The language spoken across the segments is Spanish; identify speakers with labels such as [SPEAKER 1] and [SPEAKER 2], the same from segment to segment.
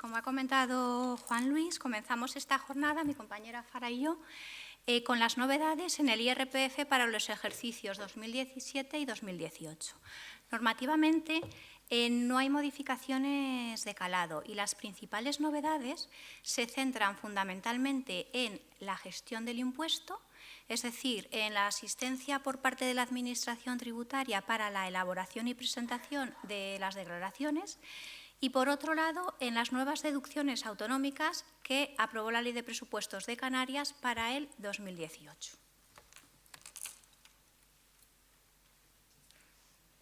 [SPEAKER 1] como ha comentado Juan Luis, comenzamos esta jornada, mi compañera Fara y yo, con las novedades en el IRPF para los ejercicios 2017 y 2018. Normativamente, no hay modificaciones de calado y las principales novedades se centran fundamentalmente en la gestión del impuesto, es decir, en la asistencia por parte de la Administración tributaria para la elaboración y presentación de las declaraciones y, por otro lado, en las nuevas deducciones autonómicas que aprobó la Ley de Presupuestos de Canarias para el 2018.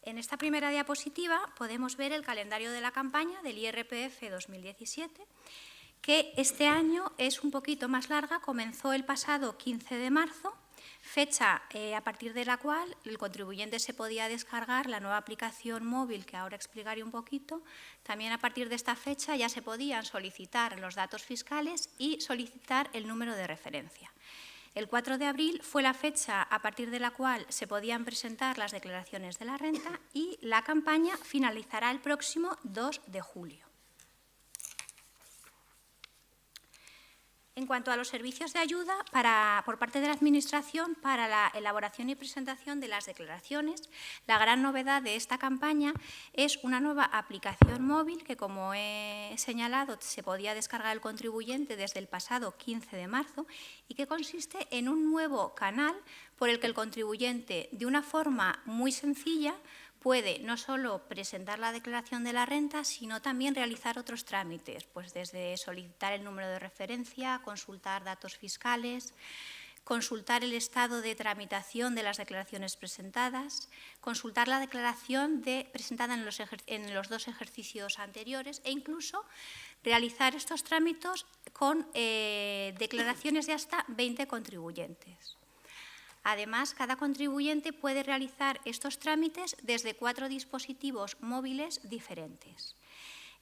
[SPEAKER 1] En esta primera diapositiva podemos ver el calendario de la campaña del IRPF 2017, que este año es un poquito más larga, comenzó el pasado 15 de marzo, fecha a partir de la cual el contribuyente se podía descargar la nueva aplicación móvil, que ahora explicaré un poquito. También a partir de esta fecha ya se podían solicitar los datos fiscales y solicitar el número de referencia. El 4 de abril fue la fecha a partir de la cual se podían presentar las declaraciones de la renta y la campaña finalizará el próximo 2 de julio. En cuanto a los servicios de ayuda por parte de la Administración para la elaboración y presentación de las declaraciones, la gran novedad de esta campaña es una nueva aplicación móvil que, como he señalado, se podía descargar el contribuyente desde el pasado 15 de marzo y que consiste en un nuevo canal por el que el contribuyente, de una forma muy sencilla, puede no solo presentar la declaración de la renta, sino también realizar otros trámites, pues desde solicitar el número de referencia, consultar datos fiscales, consultar el estado de tramitación de las declaraciones presentadas, consultar la declaración presentada en los dos ejercicios anteriores e incluso realizar estos trámites con declaraciones de hasta 20 contribuyentes. Además, cada contribuyente puede realizar estos trámites desde 4 dispositivos móviles diferentes.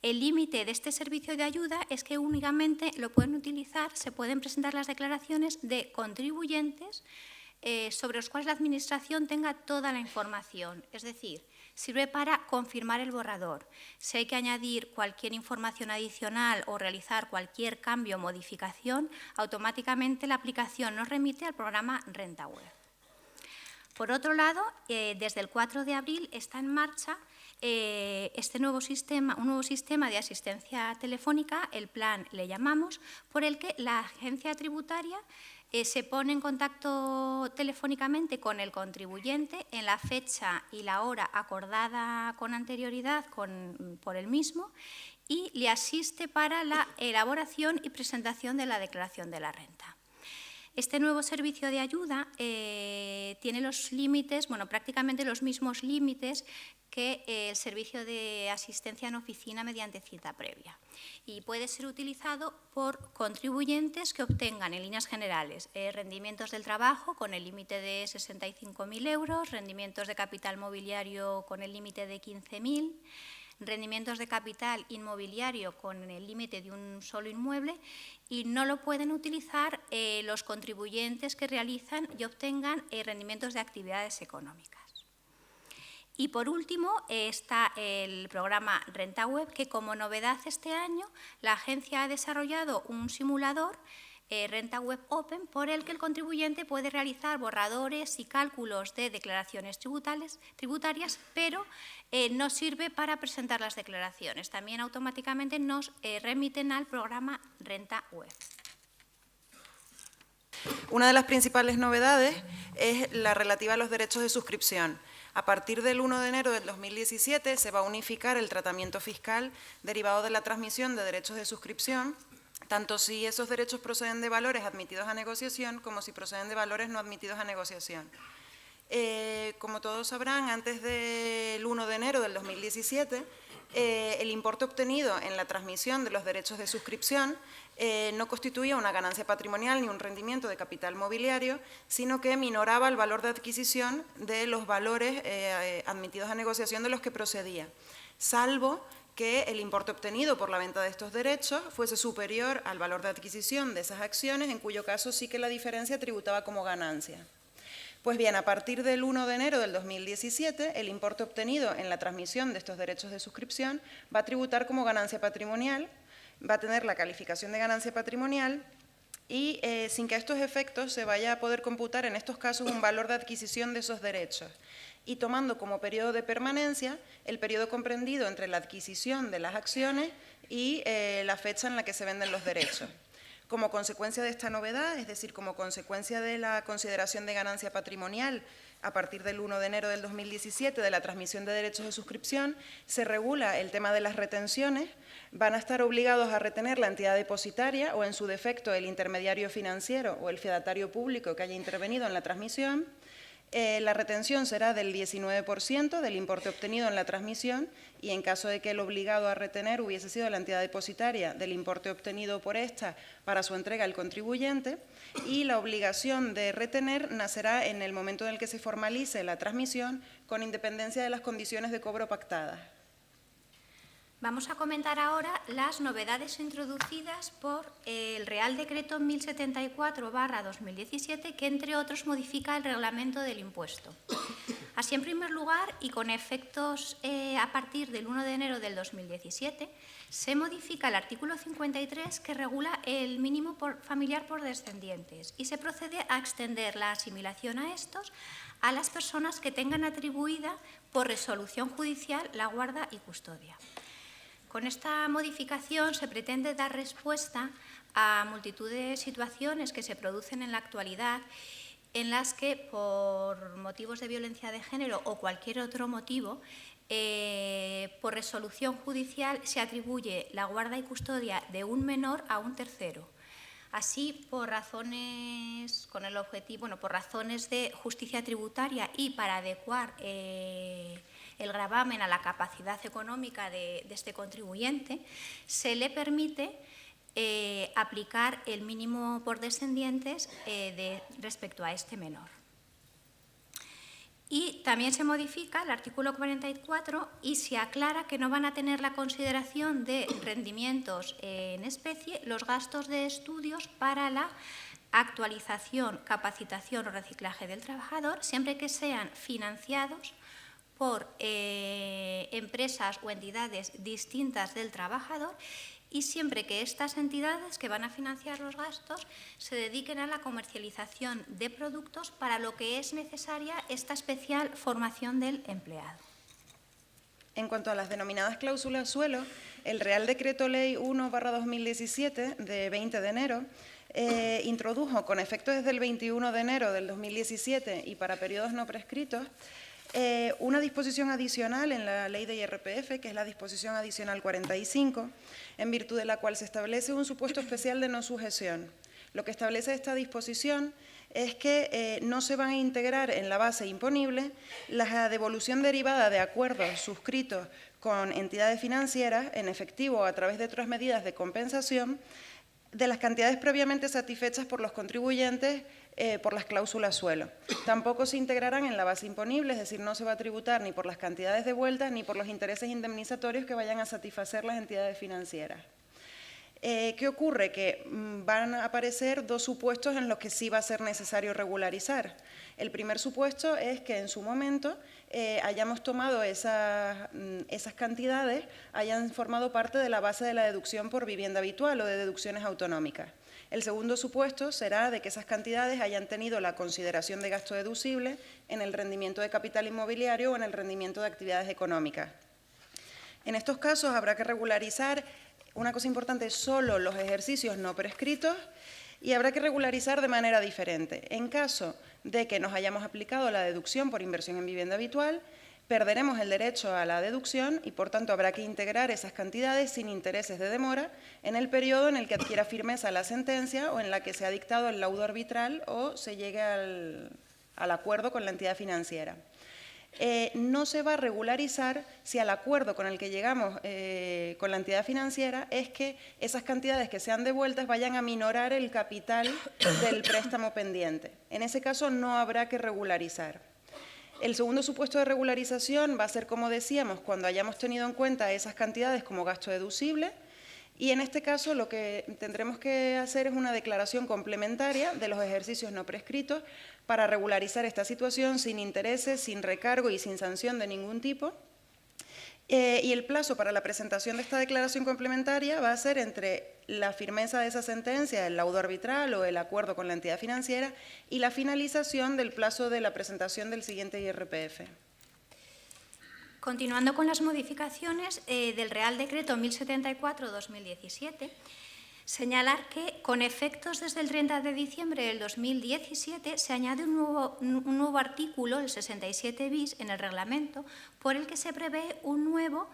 [SPEAKER 1] El límite de este servicio de ayuda es que únicamente lo pueden utilizar, se pueden presentar las declaraciones de contribuyentes sobre los cuales la Administración tenga toda la información. Es decir, sirve para confirmar el borrador. Si hay que añadir cualquier información adicional o realizar cualquier cambio o modificación, automáticamente la aplicación nos remite al programa Renta Web. Por otro lado, desde el 4 de abril está en marcha un nuevo sistema de asistencia telefónica, el plan le llamamos, por el que la agencia tributaria se pone en contacto telefónicamente con el contribuyente en la fecha y la hora acordada con anterioridad por el mismo y le asiste para la elaboración y presentación de la declaración de la renta. Este nuevo servicio de ayuda tiene los límites, prácticamente los mismos límites que el servicio de asistencia en oficina mediante cita previa y puede ser utilizado por contribuyentes que obtengan, en líneas generales, rendimientos del trabajo con el límite de 65.000 euros, rendimientos de capital mobiliario con el límite de 15.000, rendimientos de capital inmobiliario con el límite de un solo inmueble y no lo pueden utilizar los contribuyentes que realizan y obtengan rendimientos de actividades económicas. Y por último está el programa Renta Web, que como novedad este año la agencia ha desarrollado un simulador Renta Web Open por el que el contribuyente puede realizar borradores y cálculos de declaraciones tributarias, pero no sirve para presentar las declaraciones. También automáticamente nos remiten al programa Renta Web.
[SPEAKER 2] Una de las principales novedades es la relativa a los derechos de suscripción. A partir del 1 de enero del 2017 se va a unificar el tratamiento fiscal derivado de la transmisión de derechos de suscripción, tanto si esos derechos proceden de valores admitidos a negociación como si proceden de valores no admitidos a negociación. Como todos sabrán, antes del 1 de enero del 2017, el importe obtenido en la transmisión de los derechos de suscripción no constituía una ganancia patrimonial ni un rendimiento de capital mobiliario, sino que minoraba el valor de adquisición de los valores admitidos a negociación de los que procedía, salvo que el importe obtenido por la venta de estos derechos fuese superior al valor de adquisición de esas acciones, en cuyo caso sí que la diferencia tributaba como ganancia. Pues bien, a partir del 1 de enero del 2017, el importe obtenido en la transmisión de estos derechos de suscripción va a tributar como ganancia patrimonial va a tener la calificación de ganancia patrimonial y sin que a estos efectos se vaya a poder computar en estos casos un valor de adquisición de esos derechos, y tomando como periodo de permanencia el periodo comprendido entre la adquisición de las acciones y la fecha en la que se venden los derechos. Como consecuencia de esta novedad, es decir, como consecuencia de la consideración de ganancia patrimonial a partir del 1 de enero del 2017 de la transmisión de derechos de suscripción, se regula el tema de las retenciones. Van a estar obligados a retener la entidad depositaria o, en su defecto, el intermediario financiero o el fedatario público que haya intervenido en la transmisión. La retención será del 19% del importe obtenido en la transmisión y, en caso de que el obligado a retener hubiese sido la entidad depositaria, del importe obtenido por esta para su entrega al contribuyente, y la obligación de retener nacerá en el momento en el que se formalice la transmisión, con independencia de las condiciones de cobro pactadas.
[SPEAKER 1] Vamos a comentar ahora las novedades introducidas por el Real Decreto 1074/2017, que, entre otros, modifica el reglamento del impuesto. Así, en primer lugar, y con efectos a partir del 1 de enero del 2017, se modifica el artículo 53, que regula el mínimo familiar por descendientes, y se procede a extender la asimilación a estos a las personas que tengan atribuida por resolución judicial la guarda y custodia. Con esta modificación se pretende dar respuesta a multitud de situaciones que se producen en la actualidad, en las que, por motivos de violencia de género o cualquier otro motivo, por resolución judicial se atribuye la guarda y custodia de un menor a un tercero. Así, por razones de justicia tributaria y para adecuar el gravamen a la capacidad económica de este contribuyente, se le permite aplicar el mínimo por descendientes respecto a este menor. Y también se modifica el artículo 44 y se aclara que no van a tener la consideración de rendimientos en especie los gastos de estudios para la actualización, capacitación o reciclaje del trabajador, siempre que sean financiados por empresas o entidades distintas del trabajador, y siempre que estas entidades que van a financiar los gastos se dediquen a la comercialización de productos para lo que es necesaria esta especial formación del empleado.
[SPEAKER 2] En cuanto a las denominadas cláusulas suelo, el Real Decreto Ley 1/2017 de 20 de enero introdujo, con efecto desde el 21 de enero del 2017 y para periodos no prescritos, una disposición adicional en la Ley de IRPF, que es la disposición adicional 45, en virtud de la cual se establece un supuesto especial de no sujeción. Lo que establece esta disposición es que no se van a integrar en la base imponible la devolución derivada de acuerdos suscritos con entidades financieras en efectivo o a través de otras medidas de compensación de las cantidades previamente satisfechas por los contribuyentes por las cláusulas suelo. Tampoco se integrarán en la base imponible, es decir, no se va a tributar ni por las cantidades devueltas ni por los intereses indemnizatorios que vayan a satisfacer las entidades financieras. ¿Qué ocurre? Que van a aparecer dos supuestos en los que sí va a ser necesario regularizar. El primer supuesto es que en su momento hayamos tomado esas cantidades, hayan formado parte de la base de la deducción por vivienda habitual o de deducciones autonómicas. El segundo supuesto será de que esas cantidades hayan tenido la consideración de gasto deducible en el rendimiento de capital inmobiliario o en el rendimiento de actividades económicas. En estos casos habrá que regularizar, una cosa importante, solo los ejercicios no prescritos, y habrá que regularizar de manera diferente. En caso de que nos hayamos aplicado la deducción por inversión en vivienda habitual, perderemos el derecho a la deducción y, por tanto, habrá que integrar esas cantidades sin intereses de demora en el periodo en el que adquiera firmeza la sentencia o en la que se ha dictado el laudo arbitral o se llegue al acuerdo con la entidad financiera. No se va a regularizar si al acuerdo con el que llegamos con la entidad financiera es que esas cantidades que sean devueltas vayan a minorar el capital del préstamo pendiente. En ese caso no habrá que regularizar. El segundo supuesto de regularización va a ser, como decíamos, cuando hayamos tenido en cuenta esas cantidades como gasto deducible, y en este caso lo que tendremos que hacer es una declaración complementaria de los ejercicios no prescritos para regularizar esta situación sin intereses, sin recargo y sin sanción de ningún tipo. Y el plazo para la presentación de esta declaración complementaria va a ser entre la firmeza de esa sentencia, el laudo arbitral o el acuerdo con la entidad financiera y la finalización del plazo de la presentación del siguiente IRPF.
[SPEAKER 1] Continuando con las modificaciones del Real Decreto 1074/2017, señalar que, con efectos desde el 30 de diciembre del 2017, se añade un nuevo artículo, el 67 bis, en el reglamento, por el que se prevé un nuevo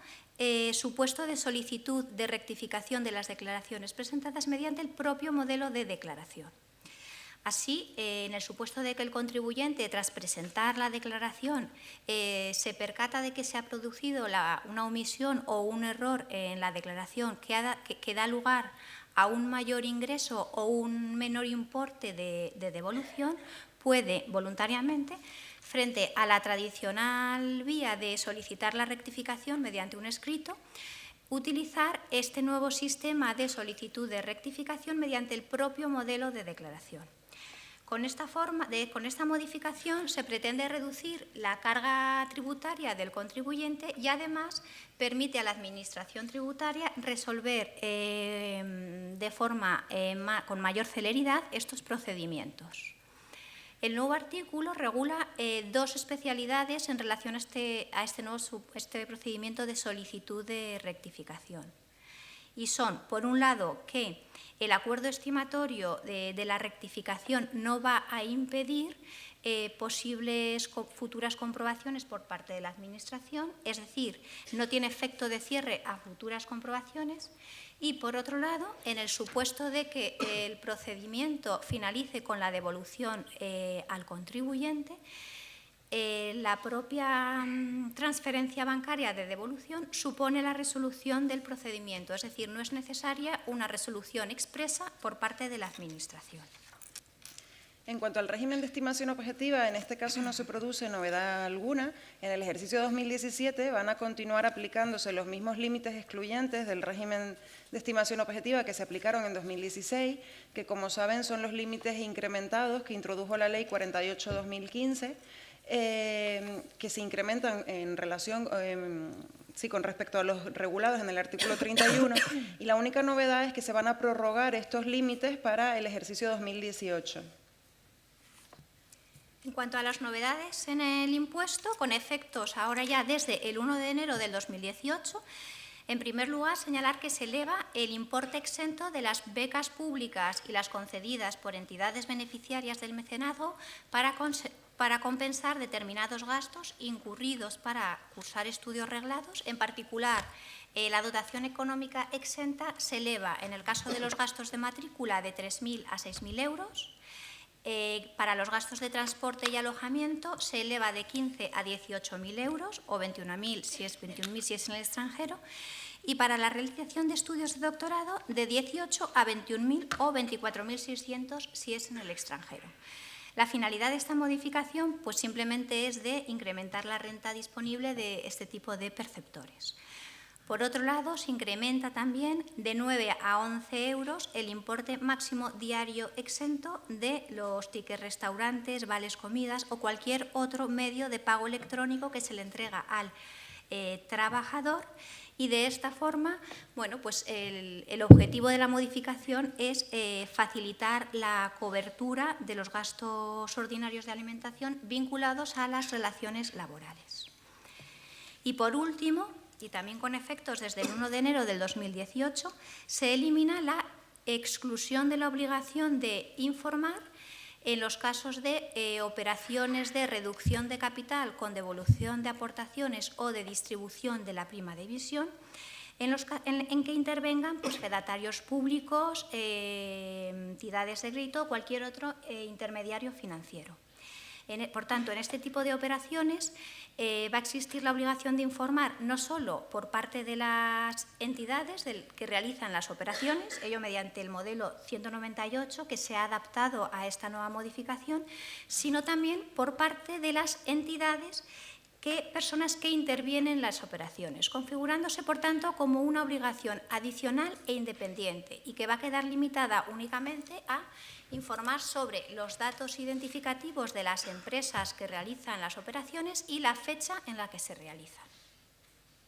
[SPEAKER 1] supuesto de solicitud de rectificación de las declaraciones presentadas mediante el propio modelo de declaración. Así, en el supuesto de que el contribuyente, tras presentar la declaración, se percata de que se ha producido una omisión o un error en la declaración que da lugar a un mayor ingreso o un menor importe de devolución, puede voluntariamente, frente a la tradicional vía de solicitar la rectificación mediante un escrito, utilizar este nuevo sistema de solicitud de rectificación mediante el propio modelo de declaración. Con esta modificación se pretende reducir la carga tributaria del contribuyente y además permite a la Administración tributaria resolver con mayor celeridad estos procedimientos. El nuevo artículo regula dos especialidades en relación a este procedimiento de solicitud de rectificación. Y son, por un lado, que el acuerdo estimatorio de la rectificación no va a impedir posibles futuras comprobaciones por parte de la Administración, es decir, no tiene efecto de cierre a futuras comprobaciones. Y, por otro lado, en el supuesto de que el procedimiento finalice con la devolución al contribuyente, la propia transferencia bancaria de devolución supone la resolución del procedimiento, es decir, no es necesaria una resolución expresa por parte de la Administración.
[SPEAKER 2] En cuanto al régimen de estimación objetiva, en este caso no se produce novedad alguna. En el ejercicio 2017 van a continuar aplicándose los mismos límites excluyentes del régimen de estimación objetiva que se aplicaron en 2016, que, como saben, son los límites incrementados que introdujo la Ley 48/2015, que se incrementan en relación con respecto a los regulados en el artículo 31, y la única novedad es que se van a prorrogar estos límites para el ejercicio 2018.
[SPEAKER 1] En cuanto a las novedades en el impuesto, con efectos ahora ya desde el 1 de enero del 2018, en primer lugar, señalar que se eleva el importe exento de las becas públicas y las concedidas por entidades beneficiarias del mecenazgo para compensar determinados gastos incurridos para cursar estudios reglados. En particular, la dotación económica exenta se eleva, en el caso de los gastos de matrícula, de 3.000 a 6.000 euros. Para los gastos de transporte y alojamiento se eleva de 15 a 18.000 euros o 21.000 si es en el extranjero, y para la realización de estudios de doctorado de 18 a 21.000 o 24.600 si es en el extranjero. La finalidad de esta modificación pues simplemente es de incrementar la renta disponible de este tipo de perceptores. Por otro lado, se incrementa también de 9 a 11 euros el importe máximo diario exento de los tickets restaurantes, vales comidas o cualquier otro medio de pago electrónico que se le entrega al trabajador, y de esta forma, bueno, pues el objetivo de la modificación es facilitar la cobertura de los gastos ordinarios de alimentación vinculados a las relaciones laborales. Y por último, y también con efectos desde el 1 de enero del 2018, se elimina la exclusión de la obligación de informar en los casos de operaciones de reducción de capital con devolución de aportaciones o de distribución de la prima de emisión, en que intervengan pues, fedatarios públicos, entidades de crédito o cualquier otro intermediario financiero. Por tanto, en este tipo de operaciones va a existir la obligación de informar no solo por parte de las entidades que realizan las operaciones, ello mediante el modelo 198 que se ha adaptado a esta nueva modificación, sino también por parte de las entidades personas que intervienen en las operaciones, configurándose, por tanto, como una obligación adicional e independiente y que va a quedar limitada únicamente a informar sobre los datos identificativos de las empresas que realizan las operaciones y la fecha en la que se realizan.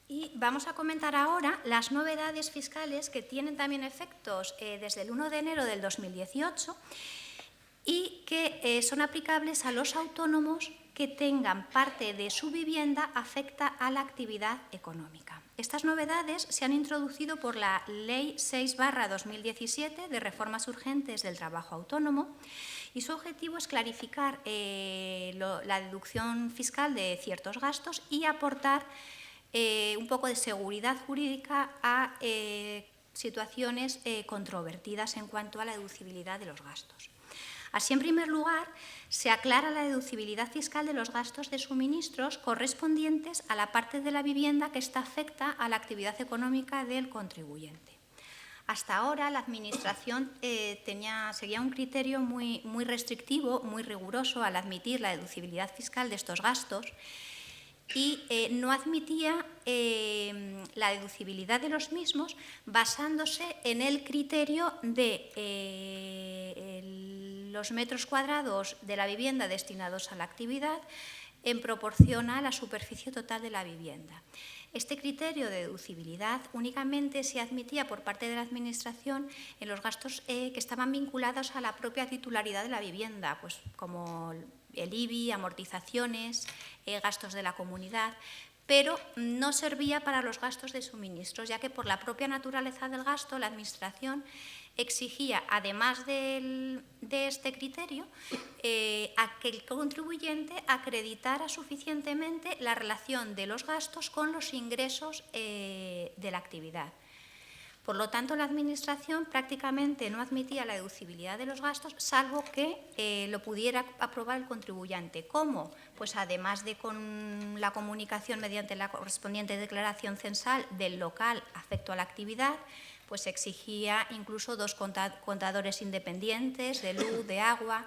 [SPEAKER 1] Y vamos a comentar ahora las novedades fiscales que tienen también efectos desde el 1 de enero del 2018 y que son aplicables a los autónomos que tengan parte de su vivienda afecta a la actividad económica. Estas novedades se han introducido por la Ley 6/2017 de reformas urgentes del trabajo autónomo y su objetivo es clarificar la deducción fiscal de ciertos gastos y aportar un poco de seguridad jurídica a situaciones controvertidas en cuanto a la deducibilidad de los gastos. Así, en primer lugar, se aclara la deducibilidad fiscal de los gastos de suministros correspondientes a la parte de la vivienda que está afecta a la actividad económica del contribuyente. Hasta ahora, la Administración seguía un criterio muy restrictivo, muy riguroso al admitir la deducibilidad fiscal de estos gastos y no admitía la deducibilidad de los mismos basándose en el criterio de los metros cuadrados de la vivienda destinados a la actividad en proporción a la superficie total de la vivienda. Este criterio de deducibilidad únicamente se admitía por parte de la Administración en los gastos que estaban vinculados a la propia titularidad de la vivienda, pues como el IBI, amortizaciones, gastos de la comunidad, pero no servía para los gastos de suministros, ya que por la propia naturaleza del gasto la Administración exigía, además de este criterio, a que el contribuyente acreditara suficientemente la relación de los gastos con los ingresos de la actividad. Por lo tanto, la Administración prácticamente no admitía la deducibilidad de los gastos, salvo que lo pudiera aprobar el contribuyente. ¿Cómo? Pues además de con la comunicación mediante la correspondiente declaración censal del local afecto a la actividad, pues exigía incluso 2 contadores independientes de luz, de agua,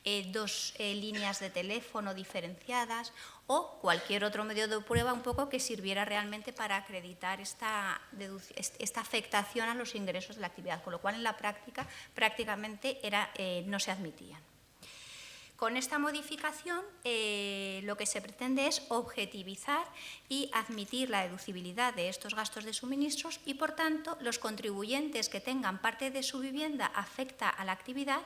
[SPEAKER 1] 2 líneas de teléfono diferenciadas o cualquier otro medio de prueba un poco que sirviera realmente para acreditar esta afectación a los ingresos de la actividad, con lo cual en la práctica prácticamente no se admitían. Con esta modificación lo que se pretende es objetivizar y admitir la deducibilidad de estos gastos de suministros y, por tanto, los contribuyentes que tengan parte de su vivienda afecta a la actividad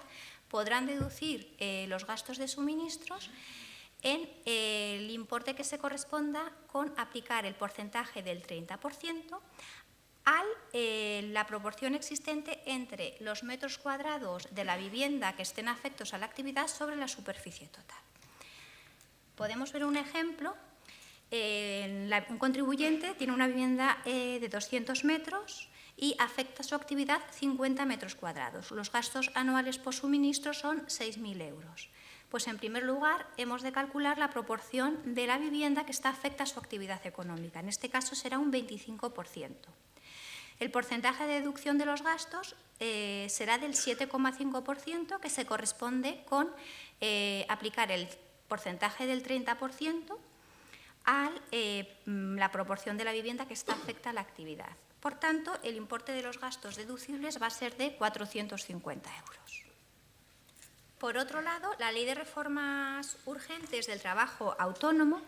[SPEAKER 1] podrán deducir los gastos de suministros en el importe que se corresponda con aplicar el porcentaje del 30% a la proporción existente entre los metros cuadrados de la vivienda que estén afectos a la actividad sobre la superficie total. Podemos ver un ejemplo. Un contribuyente tiene una vivienda de 200 metros y afecta a su actividad 50 metros cuadrados. Los gastos anuales por suministro son 6.000 euros. Pues, en primer lugar, hemos de calcular la proporción de la vivienda que está afecta a su actividad económica. En este caso será un 25%. El porcentaje de deducción de los gastos será del 7,5%, que se corresponde con aplicar el porcentaje del 30% a la proporción de la vivienda que está afecta a la actividad. Por tanto, el importe de los gastos deducibles va a ser de 450 euros. Por otro lado, la Ley de Reformas Urgentes del Trabajo Autónomo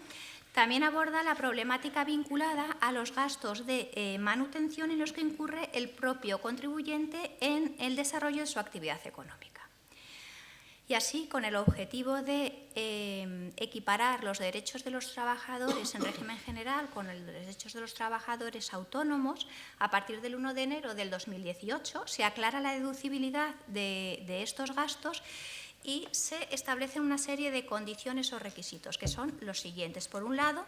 [SPEAKER 1] también aborda la problemática vinculada a los gastos de manutención en los que incurre el propio contribuyente en el desarrollo de su actividad económica. Y así, con el objetivo de equiparar los derechos de los trabajadores en régimen general con los derechos de los trabajadores autónomos, a partir del 1 de enero del 2018 se aclara la deducibilidad de estos gastos y se establecen una serie de condiciones o requisitos, que son los siguientes. Por un lado,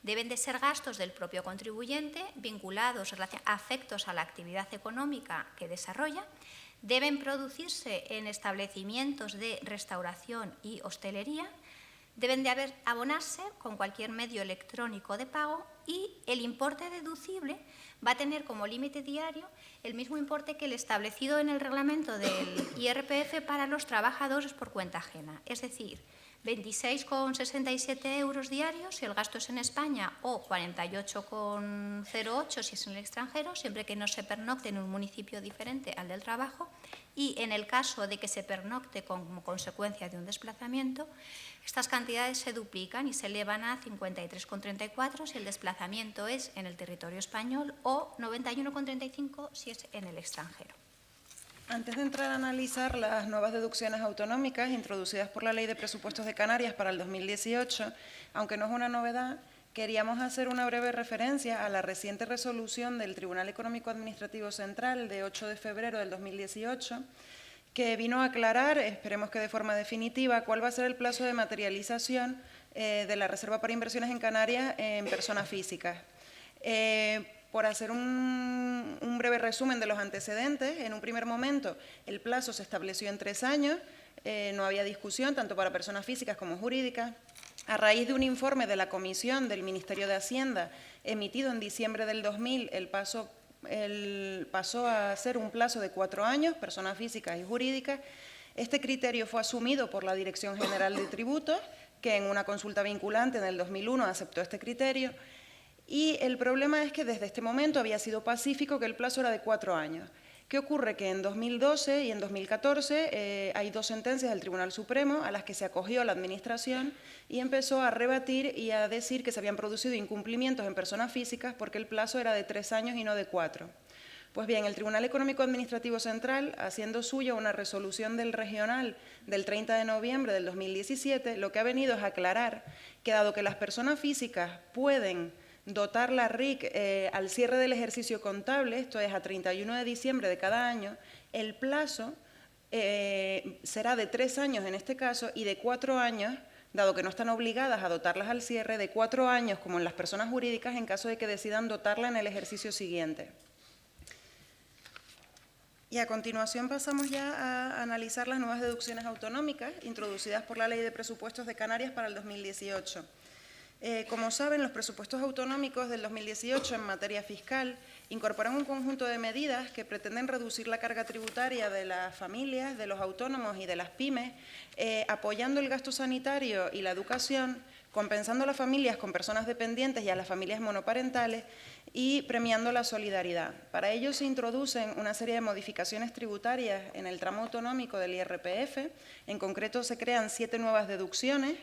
[SPEAKER 1] deben de ser gastos del propio contribuyente vinculados, afectos a la actividad económica que desarrolla. Deben producirse en establecimientos de restauración y hostelería, deben de abonarse con cualquier medio electrónico de pago y el importe deducible va a tener como límite diario el mismo importe que el establecido en el reglamento del IRPF para los trabajadores por cuenta ajena. Es decir, 26,67 euros diarios si el gasto es en España o 48,08 si es en el extranjero, siempre que no se pernocte en un municipio diferente al del trabajo, y en el caso de que se pernocte como consecuencia de un desplazamiento, estas cantidades se duplican y se elevan a 53,34 si el desplazamiento es en el territorio español o 91,35 si es en el extranjero.
[SPEAKER 2] Antes de entrar a analizar las nuevas deducciones autonómicas introducidas por la Ley de Presupuestos de Canarias para el 2018, aunque no es una novedad, queríamos hacer una breve referencia a la reciente resolución del Tribunal Económico Administrativo Central de 8 de febrero del 2018, que vino a aclarar, esperemos que de forma definitiva, cuál va a ser el plazo de materialización de la Reserva para Inversiones en Canarias en personas físicas. Por hacer un breve resumen de los antecedentes, en un primer momento el plazo se estableció en 3 años, no había discusión tanto para personas físicas como jurídicas. A raíz de un informe de la Comisión del Ministerio de Hacienda emitido en diciembre del 2000, pasó a ser un plazo de 4 años, personas físicas y jurídicas. Este criterio fue asumido por la Dirección General de Tributos, que en una consulta vinculante en el 2001 aceptó este criterio. Y el problema es que desde este momento había sido pacífico que el plazo era de 4 años. ¿Qué ocurre? Que en 2012 y en 2014 hay 2 sentencias del Tribunal Supremo a las que se acogió la Administración y empezó a rebatir y a decir que se habían producido incumplimientos en personas físicas porque el plazo era de 3 años y no de 4. Pues bien, el Tribunal Económico Administrativo Central, haciendo suya una resolución del regional del 30 de noviembre del 2017, lo que ha venido es aclarar que dado que las personas físicas pueden dotar la RIC al cierre del ejercicio contable, esto es a 31 de diciembre de cada año, el plazo será de 3 años en este caso y de 4 años, dado que no están obligadas a dotarlas al cierre, de 4 años como en las personas jurídicas en caso de que decidan dotarla en el ejercicio siguiente. Y a continuación pasamos ya a analizar las nuevas deducciones autonómicas introducidas por la Ley de Presupuestos de Canarias para el 2018. Como saben, los presupuestos autonómicos del 2018 en materia fiscal incorporan un conjunto de medidas que pretenden reducir la carga tributaria de las familias, de los autónomos y de las pymes, apoyando el gasto sanitario y la educación, compensando a las familias con personas dependientes y a las familias monoparentales y premiando la solidaridad. Para ello se introducen una serie de modificaciones tributarias en el tramo autonómico del IRPF, en concreto se crean 7 nuevas deducciones.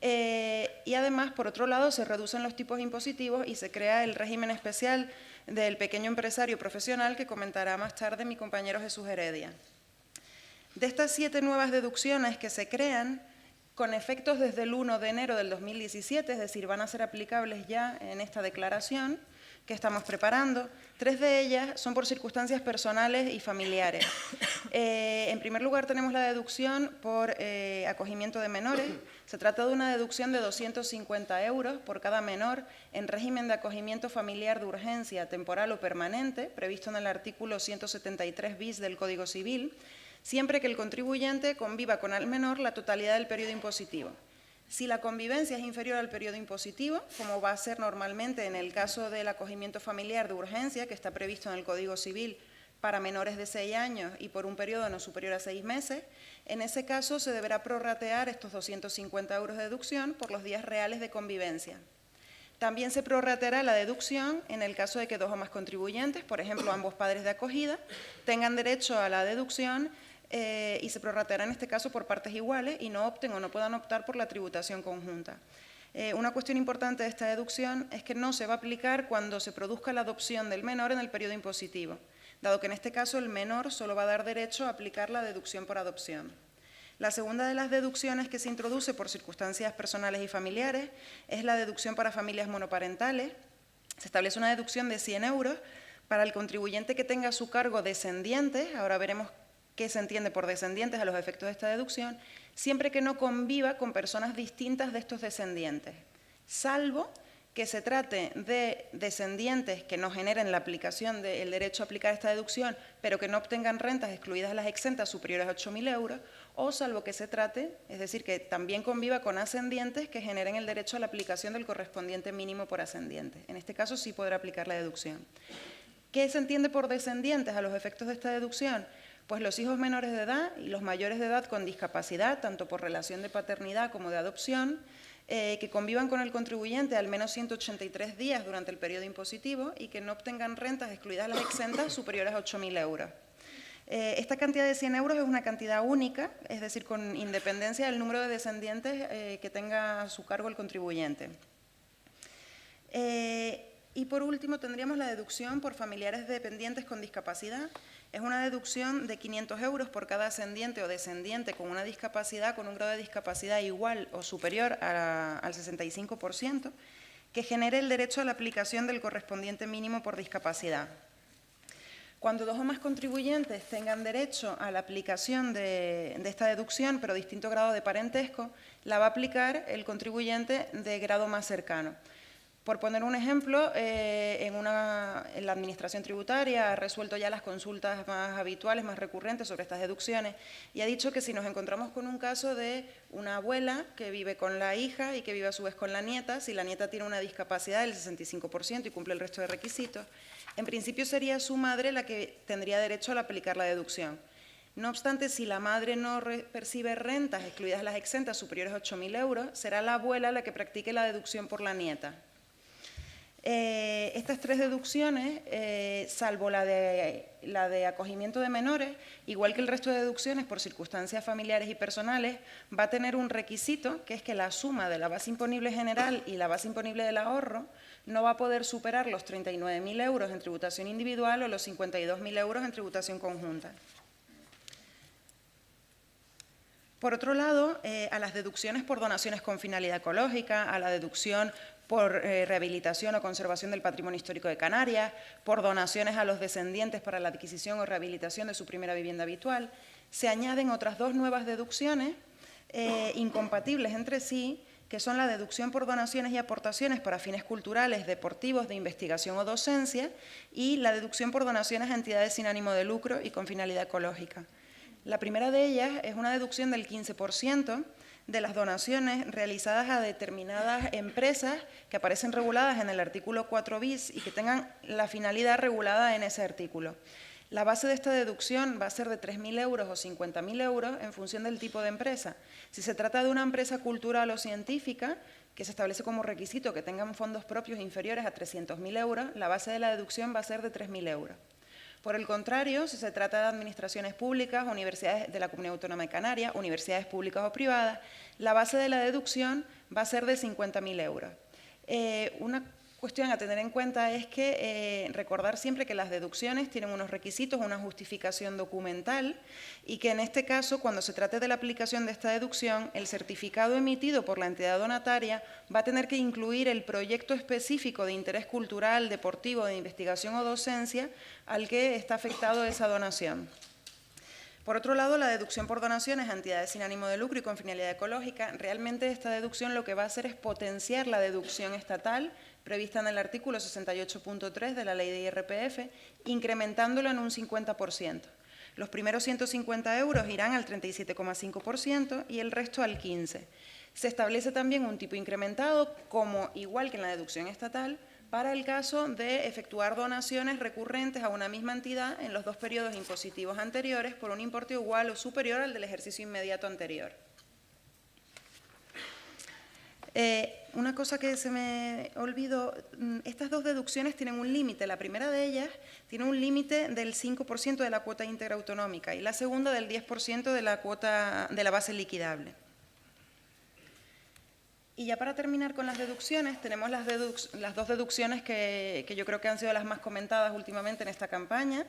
[SPEAKER 2] Y además, por otro lado, se reducen los tipos impositivos y se crea el régimen especial del pequeño empresario profesional que comentará más tarde mi compañero Jesús Heredia. De estas 7 nuevas deducciones que se crean, con efectos desde el 1 de enero del 2017, es decir, van a ser aplicables ya en esta declaración que estamos preparando, 3 de ellas son por circunstancias personales y familiares. En primer lugar tenemos la deducción por acogimiento de menores. Se trata de una deducción de 250 euros por cada menor en régimen de acogimiento familiar de urgencia temporal o permanente, previsto en el artículo 173 bis del Código Civil, siempre que el contribuyente conviva con el menor la totalidad del periodo impositivo. Si la convivencia es inferior al periodo impositivo, como va a ser normalmente en el caso del acogimiento familiar de urgencia, que está previsto en el Código Civil para menores de 6 años y por un periodo no superior a 6 meses, en ese caso se deberá prorratear estos 250 euros de deducción por los días reales de convivencia. También se prorrateará la deducción en el caso de que 2 o más contribuyentes, por ejemplo ambos padres de acogida, tengan derecho a la deducción y se prorrateará en este caso por partes iguales y no opten o no puedan optar por la tributación conjunta. Una cuestión importante de esta deducción es que no se va a aplicar cuando se produzca la adopción del menor en el periodo impositivo, dado que en este caso el menor solo va a dar derecho a aplicar la deducción por adopción. La segunda de las deducciones que se introduce por circunstancias personales y familiares es la deducción para familias monoparentales. Se establece una deducción de 100 euros para el contribuyente que tenga a su cargo descendientes, ahora veremos qué se entiende por descendientes a los efectos de esta deducción, siempre que no conviva con personas distintas de estos descendientes, salvo que se trate de descendientes que no generen la aplicación del derecho a aplicar esta deducción, pero que no obtengan rentas excluidas las exentas superiores a 8.000 euros, o salvo que se trate, es decir, que también conviva con ascendientes que generen el derecho a la aplicación del correspondiente mínimo por ascendiente. En este caso sí podrá aplicar la deducción. ¿Qué se entiende por descendientes a los efectos de esta deducción? Pues los hijos menores de edad y los mayores de edad con discapacidad, tanto por relación de paternidad como de adopción, que convivan con el contribuyente al menos 183 días durante el periodo impositivo y que no obtengan rentas, excluidas las exentas, superiores a 8.000 euros. Esta cantidad de 100 euros es una cantidad única, es decir, con independencia del número de descendientes que tenga a su cargo el contribuyente. Y por último tendríamos la deducción por familiares dependientes con discapacidad. Es una deducción de 500 euros por cada ascendiente o descendiente con una discapacidad, con un grado de discapacidad igual o superior al 65%, que genere el derecho a la aplicación del correspondiente mínimo por discapacidad. Cuando dos o más contribuyentes tengan derecho a la aplicación de esta deducción, pero distinto grado de parentesco, la va a aplicar el contribuyente de grado más cercano. Por poner un ejemplo, en la Administración Tributaria ha resuelto ya las consultas más habituales, más recurrentes sobre estas deducciones y ha dicho que si nos encontramos con un caso de una abuela que vive con la hija y que vive a su vez con la nieta, si la nieta tiene una discapacidad del 65% y cumple el resto de requisitos, en principio sería su madre la que tendría derecho a aplicar la deducción. No obstante, si la madre no percibe rentas, excluidas las exentas, superiores a 8.000 euros, será la abuela la que practique la deducción por la nieta. Estas tres deducciones, salvo la de acogimiento de menores, igual que el resto de deducciones por circunstancias familiares y personales, va a tener un requisito, que es que la suma de la base imponible general y la base imponible del ahorro no va a poder superar los 39.000 euros en tributación individual o los 52.000 euros en tributación conjunta. Por otro lado, a las deducciones por donaciones con finalidad ecológica, a la deducción por rehabilitación o conservación del patrimonio histórico de Canarias, por donaciones a los descendientes para la adquisición o rehabilitación de su primera vivienda habitual, se añaden otras dos nuevas deducciones incompatibles entre sí, que son la deducción por donaciones y aportaciones para fines culturales, deportivos, de investigación o docencia, y la deducción por donaciones a entidades sin ánimo de lucro y con finalidad ecológica. La primera de ellas es una deducción del 15% de las donaciones realizadas a determinadas empresas que aparecen reguladas en el artículo 4 bis y que tengan la finalidad regulada en ese artículo. La base de esta deducción va a ser de 3.000 euros o 50.000 euros en función del tipo de empresa. Si se trata de una empresa cultural o científica, que se establece como requisito que tengan fondos propios inferiores a 300.000 euros, la base de la deducción va a ser de 3.000 euros. Por el contrario, si se trata de administraciones públicas, universidades de la Comunidad Autónoma de Canarias, universidades públicas o privadas, la base de la deducción va a ser de 50.000 euros. Una cuestión a tener en cuenta es que recordar siempre que las deducciones tienen unos requisitos, una justificación documental y que en este caso, cuando se trate de la aplicación de esta deducción, el certificado emitido por la entidad donataria va a tener que incluir el proyecto específico de interés cultural, deportivo, de investigación o docencia al que está afectado esa donación. Por otro lado, la deducción por donaciones a entidades sin ánimo de lucro y con finalidad ecológica, realmente esta deducción lo que va a hacer es potenciar la deducción estatal prevista en el artículo 68.3 de la Ley de IRPF, incrementándola en un 50%. Los primeros 150 euros irán al 37,5% y el resto al 15%. Se establece también un tipo incrementado, como igual que en la deducción estatal, para el caso de efectuar donaciones recurrentes a una misma entidad en los dos periodos impositivos anteriores por un importe igual o superior al del ejercicio inmediato anterior. Una cosa que se me olvidó, estas dos deducciones tienen un límite. La primera de ellas tiene un límite del 5% de la cuota íntegra autonómica y la segunda del 10% de la cuota de la base liquidable. Y ya para terminar con las deducciones, tenemos las dos deducciones que yo creo que han sido las más comentadas últimamente en esta campaña,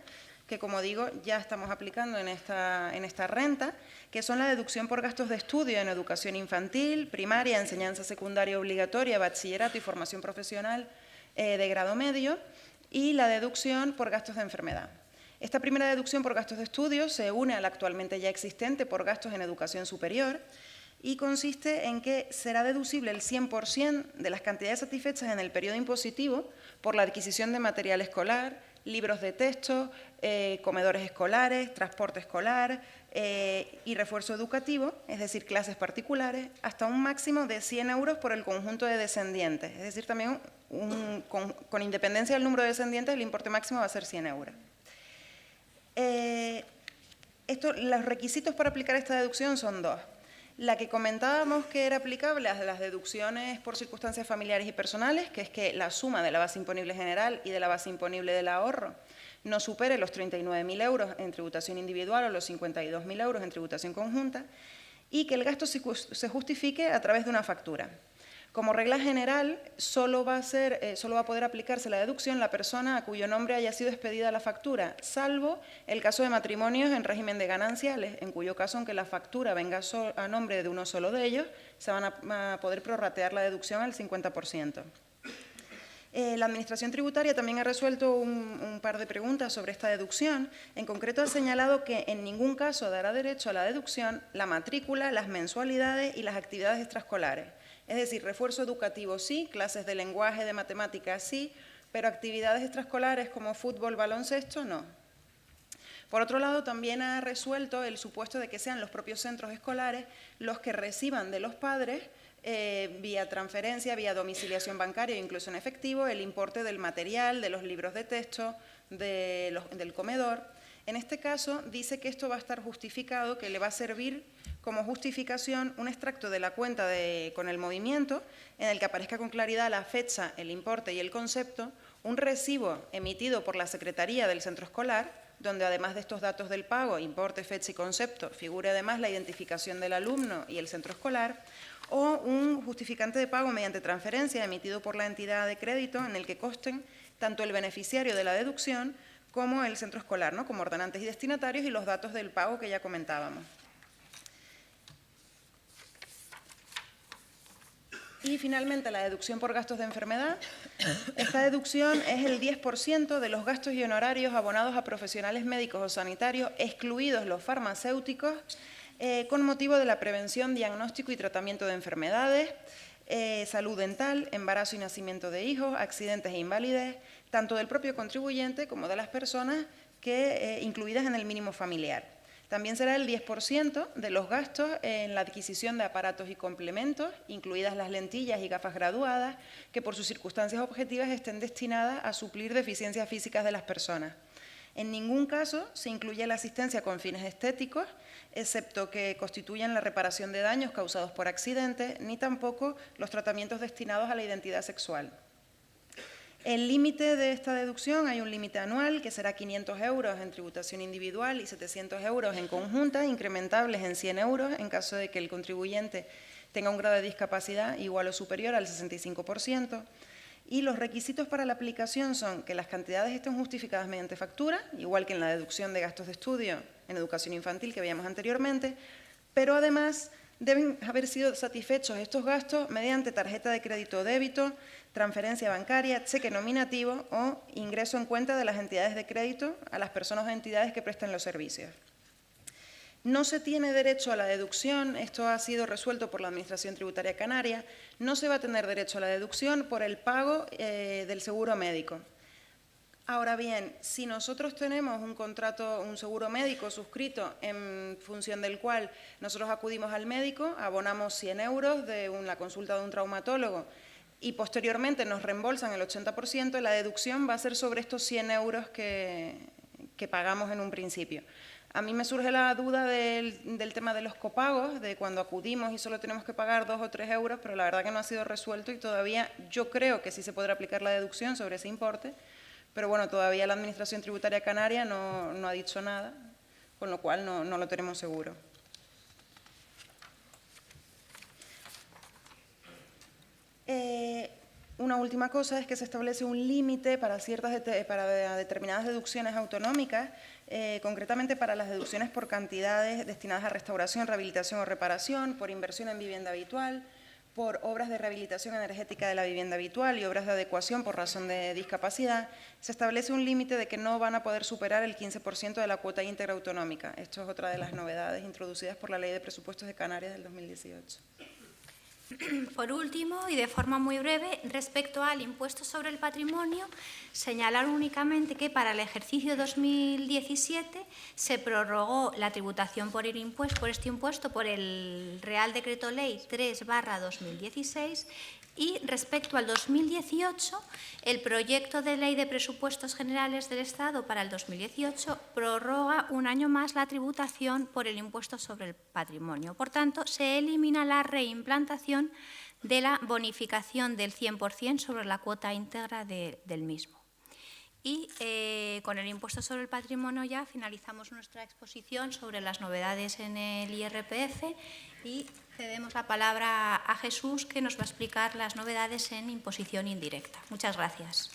[SPEAKER 2] que como digo ya estamos aplicando en esta renta, que son la deducción por gastos de estudio en educación infantil, primaria, enseñanza secundaria obligatoria, bachillerato y formación profesional de grado medio, y la deducción por gastos de enfermedad. Esta primera deducción por gastos de estudio se une a la actualmente ya existente por gastos en educación superior, y consiste en que será deducible el 100% de las cantidades satisfechas en el periodo impositivo por la adquisición de material escolar, libros de texto, comedores escolares, transporte escolar y refuerzo educativo, es decir, clases particulares, hasta un máximo de 100 euros por el conjunto de descendientes. Es decir, también con independencia del número de descendientes, el importe máximo va a ser 100 euros. Los requisitos para aplicar esta deducción son dos. La que comentábamos que era aplicable a las deducciones por circunstancias familiares y personales, que es que la suma de la base imponible general y de la base imponible del ahorro no supere los 39.000 euros en tributación individual o los 52.000 euros en tributación conjunta, y que el gasto se justifique a través de una factura. Como regla general, solo va a poder aplicarse la deducción la persona a cuyo nombre haya sido expedida la factura, salvo el caso de matrimonios en régimen de gananciales, en cuyo caso, aunque la factura venga a nombre de uno solo de ellos, se van a poder prorratear la deducción al 50%. La Administración Tributaria también ha resuelto un par de preguntas sobre esta deducción. En concreto, ha señalado que en ningún caso dará derecho a la deducción la matrícula, las mensualidades y las actividades extraescolares. Es decir, refuerzo educativo sí, clases de lenguaje, de matemáticas sí, pero actividades extraescolares como fútbol, baloncesto, no. Por otro lado, también ha resuelto el supuesto de que sean los propios centros escolares los que reciban de los padres, vía transferencia, vía domiciliación bancaria o incluso en efectivo, el importe del material, de los libros de texto, del comedor. En este caso, dice que esto va a estar justificado, que le va a servir como justificación un extracto de la cuenta con el movimiento en el que aparezca con claridad la fecha, el importe y el concepto, un recibo emitido por la Secretaría del Centro Escolar, donde además de estos datos del pago, importe, fecha y concepto, figure además la identificación del alumno y el centro escolar, o un justificante de pago mediante transferencia emitido por la entidad de crédito en el que consten tanto el beneficiario de la deducción como el centro escolar, ¿no?, como ordenantes y destinatarios y los datos del pago que ya comentábamos. Y finalmente, la deducción por gastos de enfermedad. Esta deducción es el 10% de los gastos y honorarios abonados a profesionales médicos o sanitarios, excluidos los farmacéuticos, con motivo de la prevención, diagnóstico y tratamiento de enfermedades, salud dental, embarazo y nacimiento de hijos, accidentes e invalidez, tanto del propio contribuyente como de las personas incluidas en el mínimo familiar. También será el 10% de los gastos en la adquisición de aparatos y complementos, incluidas las lentillas y gafas graduadas, que por sus circunstancias objetivas estén destinadas a suplir deficiencias físicas de las personas. En ningún caso se incluye la asistencia con fines estéticos, excepto que constituyan la reparación de daños causados por accidentes, ni tampoco los tratamientos destinados a la identidad sexual. El límite de esta deducción, hay un límite anual que será 500 euros en tributación individual y 700 euros en conjunta, incrementables en 100 euros en caso de que el contribuyente tenga un grado de discapacidad igual o superior al 65%. Y los requisitos para la aplicación son que las cantidades estén justificadas mediante factura, igual que en la deducción de gastos de estudio en educación infantil que veíamos anteriormente, pero además deben haber sido satisfechos estos gastos mediante tarjeta de crédito o débito, transferencia bancaria, cheque nominativo o ingreso en cuenta de las entidades de crédito a las personas o entidades que presten los servicios. No se tiene derecho a la deducción, esto ha sido resuelto por la Administración Tributaria Canaria, no se va a tener derecho a la deducción por el pago del seguro médico. Ahora bien, si nosotros tenemos un contrato, un seguro médico suscrito en función del cual nosotros acudimos al médico, abonamos 100 euros de la consulta de un traumatólogo y posteriormente nos reembolsan el 80%, la deducción va a ser sobre estos 100 euros que pagamos en un principio. A mí me surge la duda del tema de los copagos, de cuando acudimos y solo tenemos que pagar 2 o 3 euros, pero la verdad que no ha sido resuelto y todavía yo creo que sí se podrá aplicar la deducción sobre ese importe, pero bueno, todavía la Administración Tributaria Canaria no ha dicho nada, con lo cual no lo tenemos seguro. Una última cosa es que se establece un límite para determinadas deducciones autonómicas, concretamente para las deducciones por cantidades destinadas a restauración, rehabilitación o reparación, por inversión en vivienda habitual, por obras de rehabilitación energética de la vivienda habitual y obras de adecuación por razón de discapacidad. Se establece un límite de que no van a poder superar el 15% de la cuota íntegra autonómica. Esto es otra de las novedades introducidas por la Ley de Presupuestos de Canarias del 2018.
[SPEAKER 1] Por último, y de forma muy breve, respecto al impuesto sobre el patrimonio, señalar únicamente que para el ejercicio 2017 se prorrogó la tributación por este impuesto por el Real Decreto Ley 3/2016 y respecto al 2018, el proyecto de Ley de Presupuestos Generales del Estado para el 2018 prorroga un año más la tributación por el impuesto sobre el patrimonio. Por tanto, se elimina la reimplantación de la bonificación del 100% sobre la cuota íntegra del mismo. Y con el impuesto sobre el patrimonio ya finalizamos nuestra exposición sobre las novedades en el IRPF y cedemos la palabra a Jesús, que nos va a explicar las novedades en imposición indirecta. Muchas gracias.